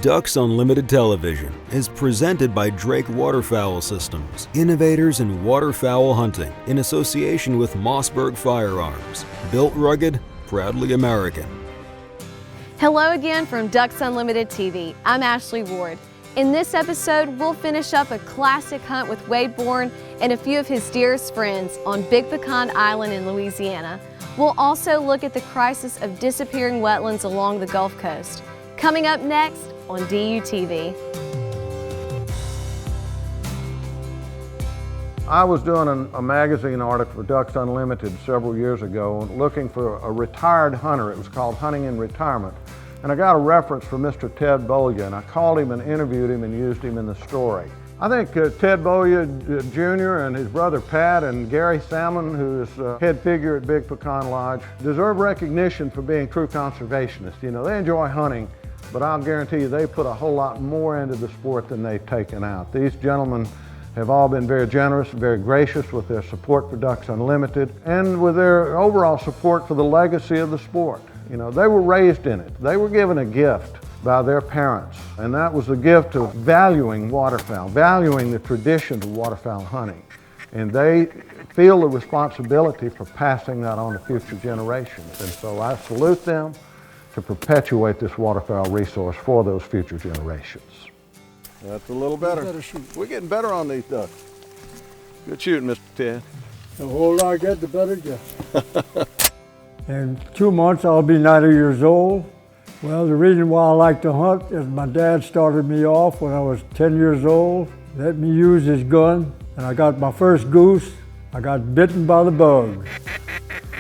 Ducks Unlimited Television is presented by Drake Waterfowl Systems, innovators in waterfowl hunting in association with Mossberg Firearms. Built rugged, proudly American. Hello again from Ducks Unlimited TV. I'm Ashley Ward. In this episode, we'll finish up a classic hunt with Wade Bourne and a few of his dearest friends on Big Pecan Island in Louisiana. We'll also look at the crisis of disappearing wetlands along the Gulf Coast. Coming up next on DUTV. I was doing a magazine article for Ducks Unlimited several years ago looking for a retired hunter. It was called Hunting in Retirement. And I got a reference from Mr. Ted Bolya, and I called him and interviewed him and used him in the story. I think Ted Bolya Jr. and his brother Pat and Gary Salmon, who is head figure at Big Pecan Lodge, deserve recognition for being true conservationists. You know, they enjoy hunting, but I'll guarantee you they put a whole lot more into the sport than they've taken out. These gentlemen have all been very generous, very gracious with their support for Ducks Unlimited and with their overall support for the legacy of the sport. You know, they were raised in it. They were given a gift by their parents, and that was the gift of valuing waterfowl, valuing the traditions of waterfowl hunting. And they feel the responsibility for passing that on to future generations. And so I salute them to perpetuate this waterfowl resource for those future generations. That's a little better. We're getting better on these ducks. Good shooting, Mr. Ted. The older I get, the better it gets. In 2 months, I'll be 90 years old. Well, the reason why I like to hunt is my dad started me off when I was 10 years old, let me use his gun, and I got my first goose. I got bitten by the bug.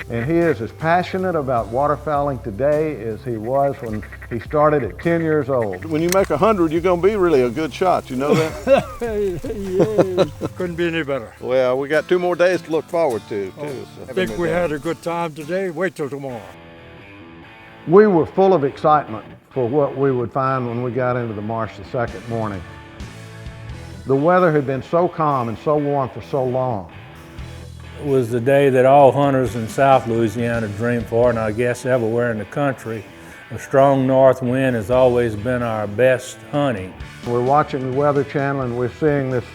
And he is as passionate about waterfowling today as he was when he started at 10 years old. When you make 100, you're going to be really a good shot, you know that? Yeah, couldn't be any better. Well, we got 2 more days to look forward to, too. So. I think we had a good time today. Wait till tomorrow. We were full of excitement for what we would find when we got into the marsh the second morning. The weather had been so calm and so warm for so long. It was the day that all hunters in South Louisiana dream for, and I guess everywhere in the country. A strong north wind has always been our best hunting. We're watching the Weather Channel and we're seeing this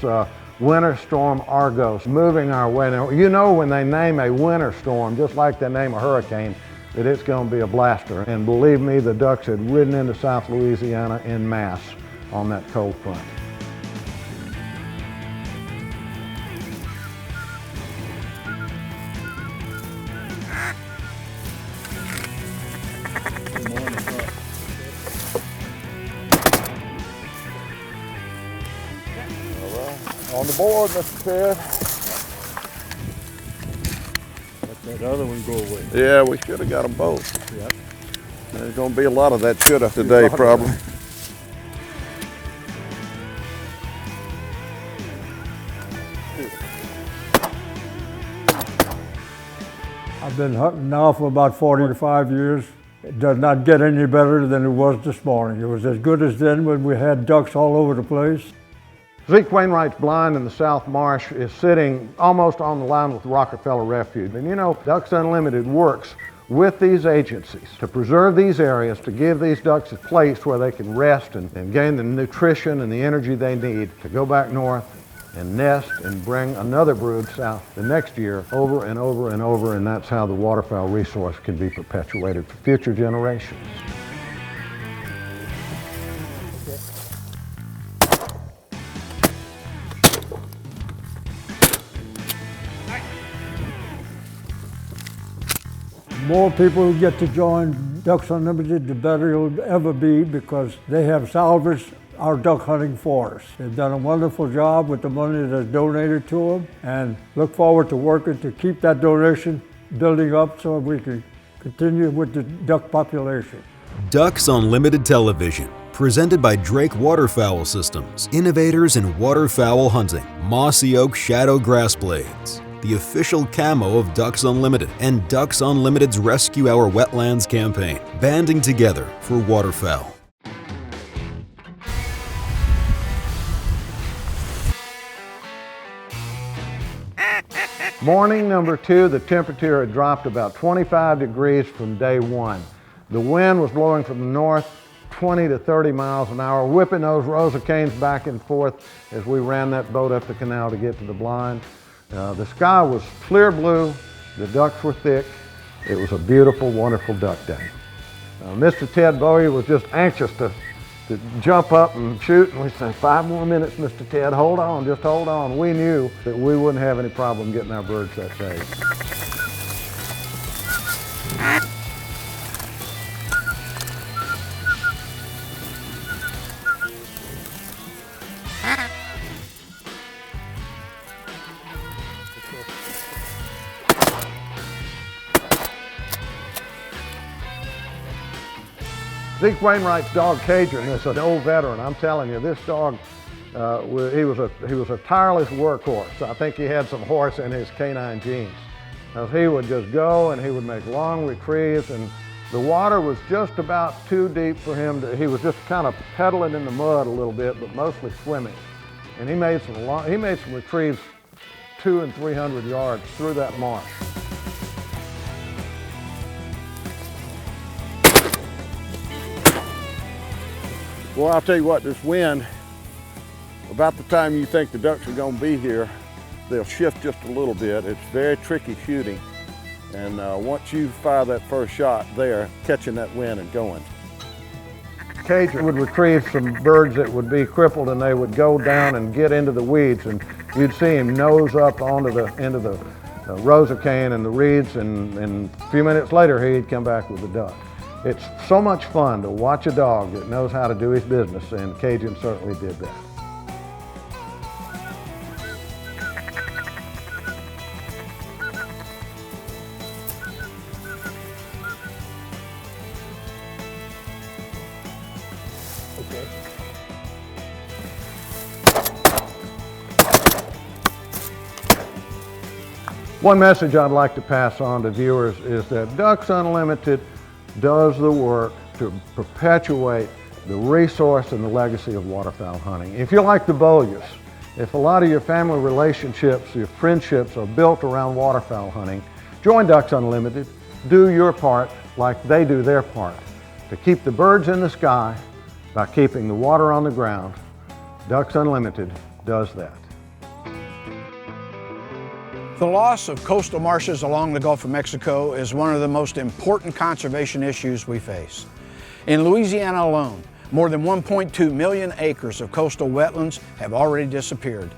winter storm Argos moving our way. Now, you know when they name a winter storm, just like they name a hurricane, that it's going to be a blaster. And believe me, the ducks had ridden into South Louisiana en masse on that cold front. On the board, Mr. Ted. Let that other one go away. Yeah, we should have got them both. Yep. There's going to be a lot of that should have today, probably. I've been hunting now for about 45 years. It does not get any better than it was this morning. It was as good as then when we had ducks all over the place. Zeke Wainwright's blind in the South Marsh is sitting almost on the line with the Rockefeller Refuge. And you know, Ducks Unlimited works with these agencies to preserve these areas, to give these ducks a place where they can rest and gain the nutrition and the energy they need to go back north and nest and bring another brood south the next year over and over and over, and that's how the waterfowl resource can be perpetuated for future generations. The more people who get to join Ducks Unlimited, the better it'll ever be, because they have salvaged our duck hunting for us. They've done a wonderful job with the money that's donated to them, and look forward to working to keep that donation building up so we can continue with the duck population. Ducks Unlimited Television, presented by Drake Waterfowl Systems, innovators in waterfowl hunting. Mossy Oak Shadow Grass Blades, the official camo of Ducks Unlimited, and Ducks Unlimited's Rescue Our Wetlands campaign, banding together for waterfowl. Morning number 2, the temperature had dropped about 25 degrees from day 1. The wind was blowing from the north 20 to 30 miles an hour, whipping those Rosa canes back and forth as we ran that boat up the canal to get to the blind. The sky was clear blue, the ducks were thick. It was a beautiful, wonderful duck day. Mr. Ted Bowyer was just anxious to jump up and shoot, and we said, 5 more minutes, Mr. Ted, hold on, just hold on. We knew that we wouldn't have any problem getting our birds that day. Zeke Wainwright's dog Cajun is an old veteran. I'm telling you, this dog, he was a tireless workhorse. I think he had some horse in his canine genes. As he would just go and he would make long retrieves, and the water was just about too deep for him he was just kind of pedaling in the mud a little bit, but mostly swimming. And he made some retrieves 200 and 300 yards through that marsh. Well, I'll tell you what, this wind, about the time you think the ducks are going to be here, they'll shift just a little bit. It's very tricky shooting. And once you fire that first shot there, catching that wind and going. Cajun would retrieve some birds that would be crippled, and they would go down and get into the weeds, and you'd see him nose up onto the end of the Rosa cane and the reeds, and a few minutes later he'd come back with a duck. It's so much fun to watch a dog that knows how to do his business, and Cajun certainly did that. Okay. One message I'd like to pass on to viewers is that Ducks Unlimited does the work to perpetuate the resource and the legacy of waterfowl hunting. If you're like the Bowyers, if a lot of your family relationships, your friendships are built around waterfowl hunting, join Ducks Unlimited. Do your part like they do their part to keep the birds in the sky by keeping the water on the ground. Ducks Unlimited does that. The loss of coastal marshes along the Gulf of Mexico is one of the most important conservation issues we face. In Louisiana alone, more than 1.2 million acres of coastal wetlands have already disappeared.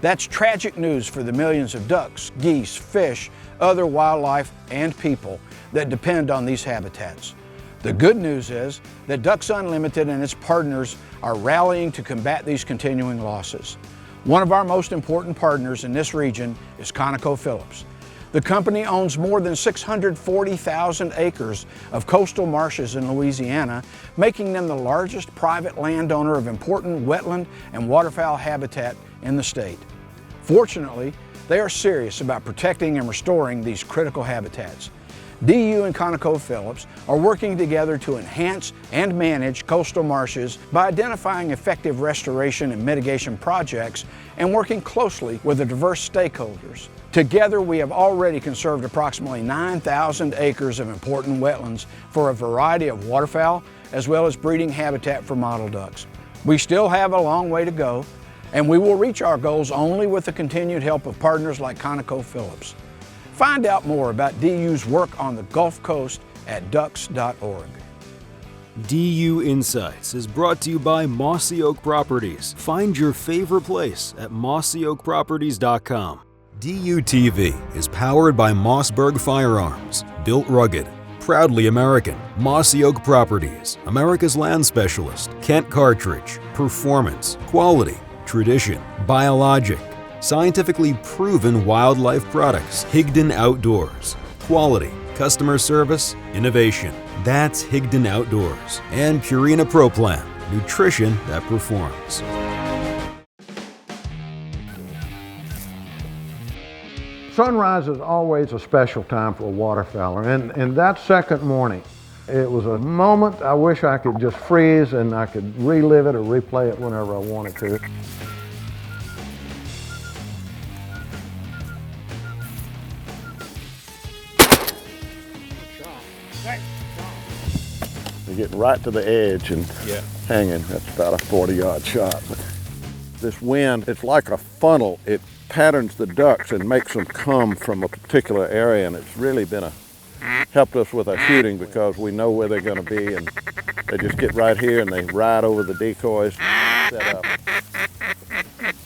That's tragic news for the millions of ducks, geese, fish, other wildlife, and people that depend on these habitats. The good news is that Ducks Unlimited and its partners are rallying to combat these continuing losses. One of our most important partners in this region is ConocoPhillips. The company owns more than 640,000 acres of coastal marshes in Louisiana, making them the largest private landowner of important wetland and waterfowl habitat in the state. Fortunately, they are serious about protecting and restoring these critical habitats. DU and ConocoPhillips are working together to enhance and manage coastal marshes by identifying effective restoration and mitigation projects and working closely with the diverse stakeholders. Together, we have already conserved approximately 9,000 acres of important wetlands for a variety of waterfowl as well as breeding habitat for mottled ducks. We still have a long way to go, and we will reach our goals only with the continued help of partners like ConocoPhillips. Find out more about DU's work on the Gulf Coast at ducks.org. DU Insights is brought to you by Mossy Oak Properties. Find your favorite place at mossyoakproperties.com. DU TV is powered by Mossberg Firearms, built rugged, proudly American. Mossy Oak Properties, America's land specialist. Kent Cartridge, performance, quality, tradition, biologic. Scientifically proven wildlife products. Higdon Outdoors. Quality, customer service, innovation. That's Higdon Outdoors. And Purina Pro Plan. Nutrition that performs. Sunrise is always a special time for a waterfowler, and that second morning, it was a moment I wish I could just freeze and I could relive it or replay it whenever I wanted to. They're getting right to the edge and hanging. That's about a 40-yard shot. But this wind, it's like a funnel. It patterns the ducks and makes them come from a particular area, and it's really been helped us with our shooting because we know where they're going to be, and they just get right here and they ride over the decoys, set up.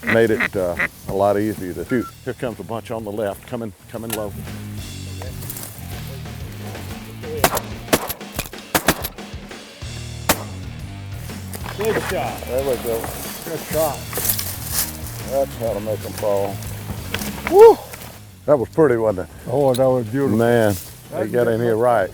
Made it a lot easier to shoot. Here comes a bunch on the left, coming low. Good shot. There we go. Good shot. That's how to make them fall. Woo! That was pretty, wasn't it? Oh, that was beautiful. Man, they got in here right.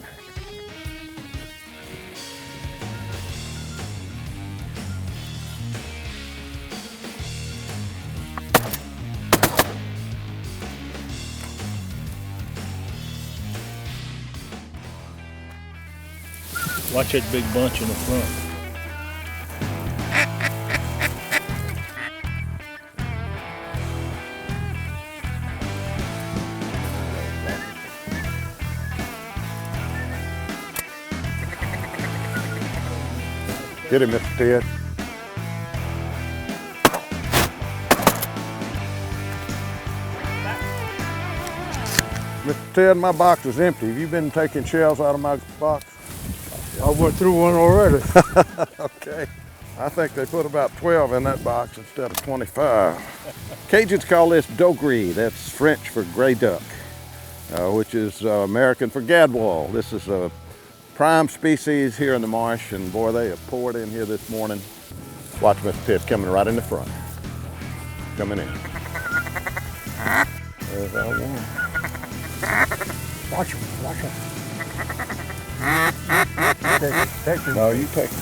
Watch that big bunch in the front. Get him, Mr. Ted. Mr. Ted, my box is empty. Have you been taking shells out of my box? I went through one already. Okay. I think they put about 12 in that box instead of 25. Cajuns call this dogre. That's French for gray duck, which is American for gadwall. This is a prime species here in the marsh, and boy, they have poured in here this morning. Watch Mr. Ted coming right in the front. Coming in. There's our one. Watch him, watch him. Take him. No, you take it.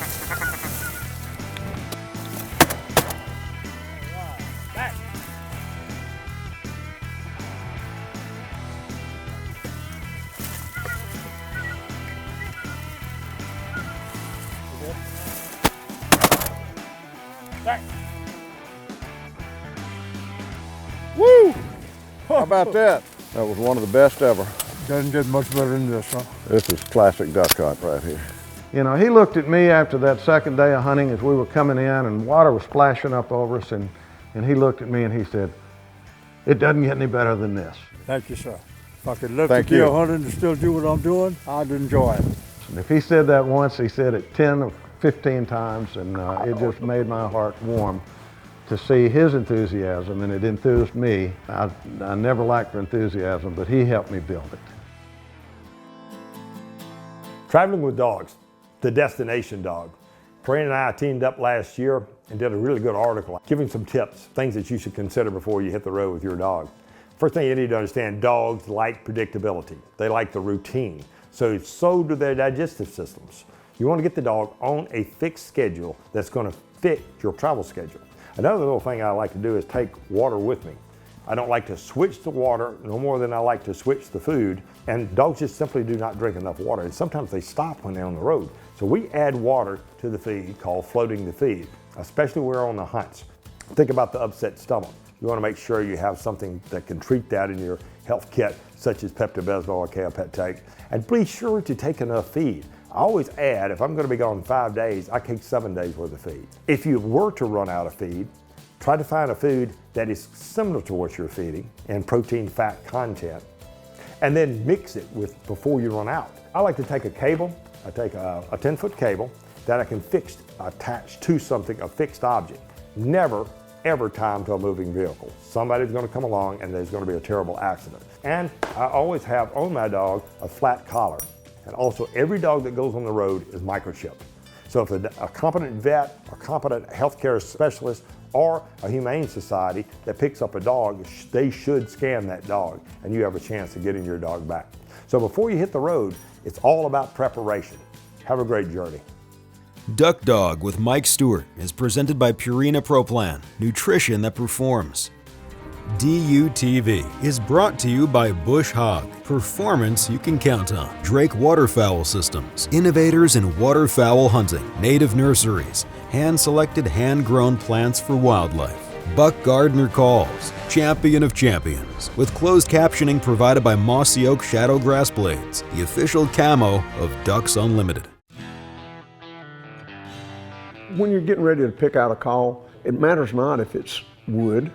Woo! How about that? That was one of the best ever. Doesn't get much better than this, huh? This is classic duck hunt right here. You know, he looked at me after that second day of hunting as we were coming in and water was splashing up over us, and he looked at me and he said, "It doesn't get any better than this." Thank you, sir. If I could live Thank to be you. 100 and still do what I'm doing, I'd enjoy it. And if he said that once, he said it 10 or 15 times, and it just made my heart warm to see his enthusiasm, and it enthused me. I never lacked for enthusiasm, but he helped me build it. Traveling with dogs, the destination dog. Corinne and I teamed up last year and did a really good article giving some tips, things that you should consider before you hit the road with your dog. First thing you need to understand, dogs like predictability. They like the routine. So do their digestive systems. You want to get the dog on a fixed schedule that's going to fit your travel schedule. Another little thing I like to do is take water with me. I don't like to switch the water no more than I like to switch the food, and dogs just simply do not drink enough water, and sometimes they stop when they're on the road. So we add water to the feed called floating the feed, especially when we're on the hunts. Think about the upset stomach. You want to make sure you have something that can treat that in your health kit, such as Pepto-Bismol or Kaopectate, and be sure to take enough feed. I always add, if I'm going to be gone 5 days, I take 7 days worth of feed. If you were to run out of feed, try to find a food that is similar to what you're feeding in protein, fat content, and then mix it with before you run out. I like to take a cable. I take a 10-foot cable that I can attach to something, a fixed object. Never, ever tie them to a moving vehicle. Somebody's going to come along and there's going to be a terrible accident. And I always have on my dog a flat collar. And also every dog that goes on the road is microchipped. So if a competent vet, a competent healthcare specialist, or a humane society that picks up a dog, they should scan that dog and you have a chance of getting your dog back. So before you hit the road, it's all about preparation. Have a great journey. Duck Dog with Mike Stewart is presented by Purina Pro Plan, nutrition that performs. DUTV is brought to you by Bush Hog, performance you can count on. Drake Waterfowl Systems, innovators in waterfowl hunting, native nurseries, hand-selected, hand-grown plants for wildlife. Buck Gardner Calls, champion of champions, with closed captioning provided by Mossy Oak Shadow Grass Blades, the official camo of Ducks Unlimited. When you're getting ready to pick out a call, it matters not if it's wood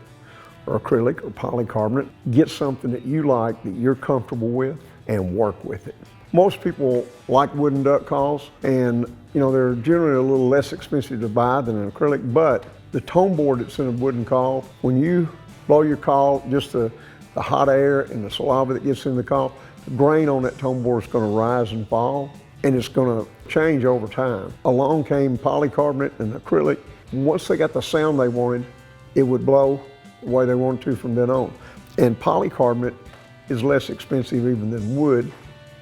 or acrylic or polycarbonate. Get something that you like, that you're comfortable with, and work with it. Most people like wooden duck calls, and they're generally a little less expensive to buy than an acrylic, but the tone board that's in a wooden call, when you blow your call, just the hot air and the saliva that gets in the call, the grain on that tone board is going to rise and fall, and it's going to change over time. Along came polycarbonate and acrylic. Once they got the sound they wanted, it would blow the way they wanted to from then on. And polycarbonate is less expensive even than wood,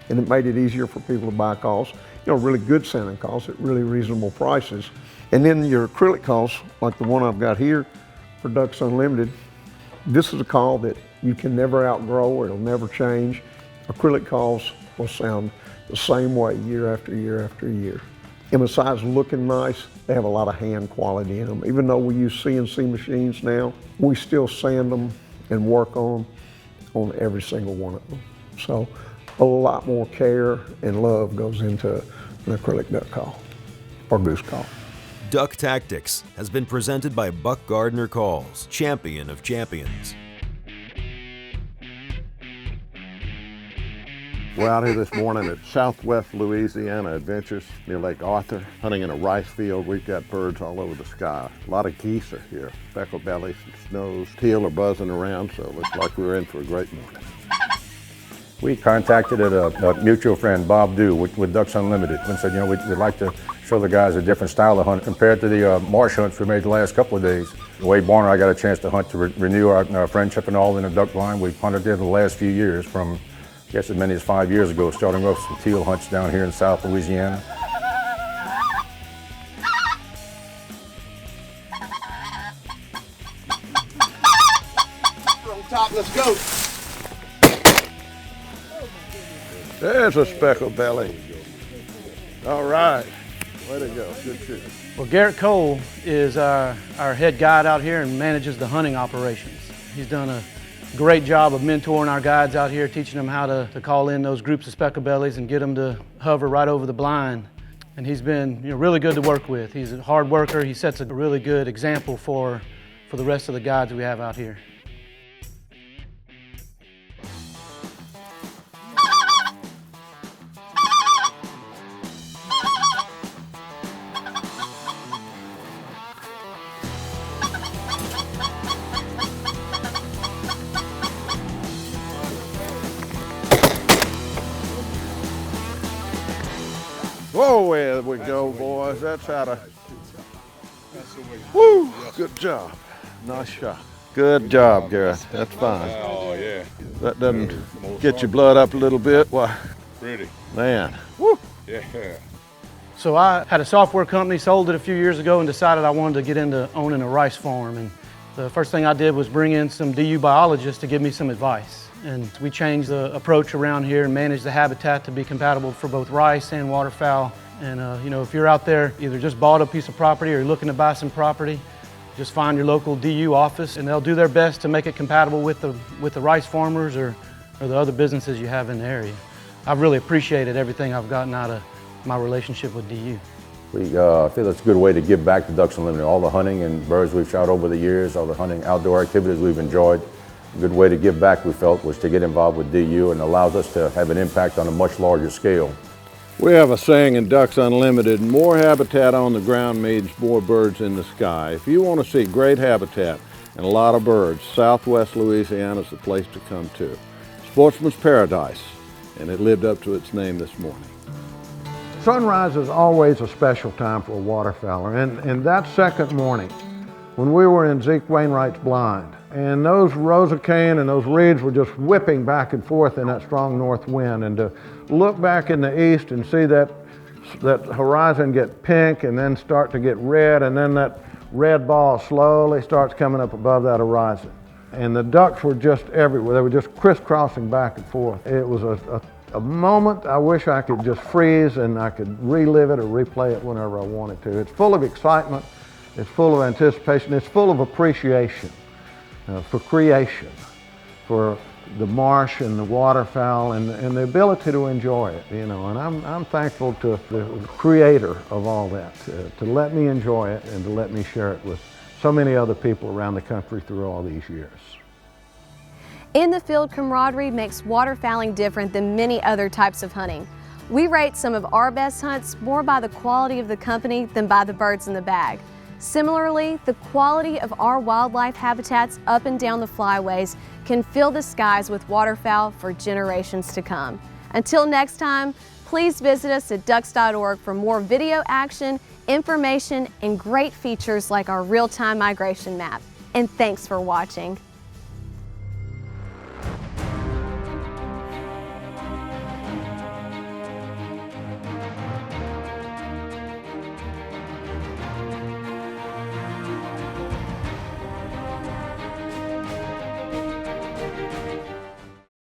and it made it easier for people to buy calls, really good sounding calls at really reasonable prices. And then your acrylic calls, like the one I've got here for Ducks Unlimited, this is a call that you can never outgrow, it'll never change. Acrylic calls will sound the same way year after year after year. And besides looking nice, they have a lot of hand quality in them. Even though we use CNC machines now, we still sand them and work on every single one of them. So a lot more care and love goes into an acrylic duck call or goose call. Duck Tactics has been presented by Buck Gardner Calls, champion of champions. We're out here this morning at Southwest Louisiana Adventures near Lake Arthur, hunting in a rice field. We've got birds all over the sky. A lot of geese are here, speckled bellies and snows. Teal are buzzing around, so it looks like we're in for a great morning. We contacted a mutual friend, Bob Dew, with Ducks Unlimited, and said, we'd like to show the guys a different style of hunt compared to the marsh hunts we made the last couple of days. Wade Barner, I got a chance to hunt to renew our friendship and all in the duck line. We've hunted there the last few years, from I guess as many as 5 years ago, starting off some teal hunts down here in South Louisiana. On top, let's go. There's a speckled belly. All right, way to go, good shooting. Well, Garrett Cole is our head guide out here and manages the hunting operations. He's done a great job of mentoring our guides out here, teaching them how to call in those groups of speckled bellies and get them to hover right over the blind. And he's been really good to work with. He's a hard worker. He sets a really good example for the rest of the guides we have out here. Whoa, there we go, boys. That's how to. Woo! Good job. Nice shot. Good job, Gareth. That's fine. Oh, yeah. That doesn't get your blood up a little bit? Why? Pretty. Man. Woo! Yeah. So I had a software company, sold it a few years ago, and decided I wanted to get into owning a rice farm. And the first thing I did was bring in some DU biologists to give me some advice. And we changed the approach around here and managed the habitat to be compatible for both rice and waterfowl. And if you're out there, either just bought a piece of property or you're looking to buy some property, just find your local DU office and they'll do their best to make it compatible with the rice farmers or the other businesses you have in the area. I've really appreciated everything I've gotten out of my relationship with DU. We feel it's a good way to give back to Ducks Unlimited. All the hunting and birds we've shot over the years, all the hunting outdoor activities we've enjoyed. A good way to give back, we felt, was to get involved with DU, and allows us to have an impact on a much larger scale. We have a saying in Ducks Unlimited, more habitat on the ground means more birds in the sky. If you want to see great habitat and a lot of birds, Southwest Louisiana is the place to come to. Sportsman's paradise, and it lived up to its name this morning. Sunrise is always a special time for a waterfowler, and that second morning, when we were in Zeke Wainwright's blind, and those rows of cane and those reeds were just whipping back and forth in that strong north wind, and to look back in the east and see that horizon get pink and then start to get red, and then that red ball slowly starts coming up above that horizon. And the ducks were just everywhere. They were just crisscrossing back and forth. It was a moment I wish I could just freeze and I could relive it or replay it whenever I wanted to. It's full of excitement, it's full of anticipation, it's full of appreciation for creation, for the marsh and the waterfowl and the ability to enjoy it, you know. And I'm thankful to the creator of all that, to let me enjoy it and to let me share it with so many other people around the country through all these years. In the field camaraderie makes waterfowling different than many other types of hunting. We rate some of our best hunts more by the quality of the company than by the birds in the bag. Similarly, the quality of our wildlife habitats up and down the flyways can fill the skies with waterfowl for generations to come. Until next time, please visit us at ducks.org for more video action, information, and great features like our real-time migration map. And thanks for watching.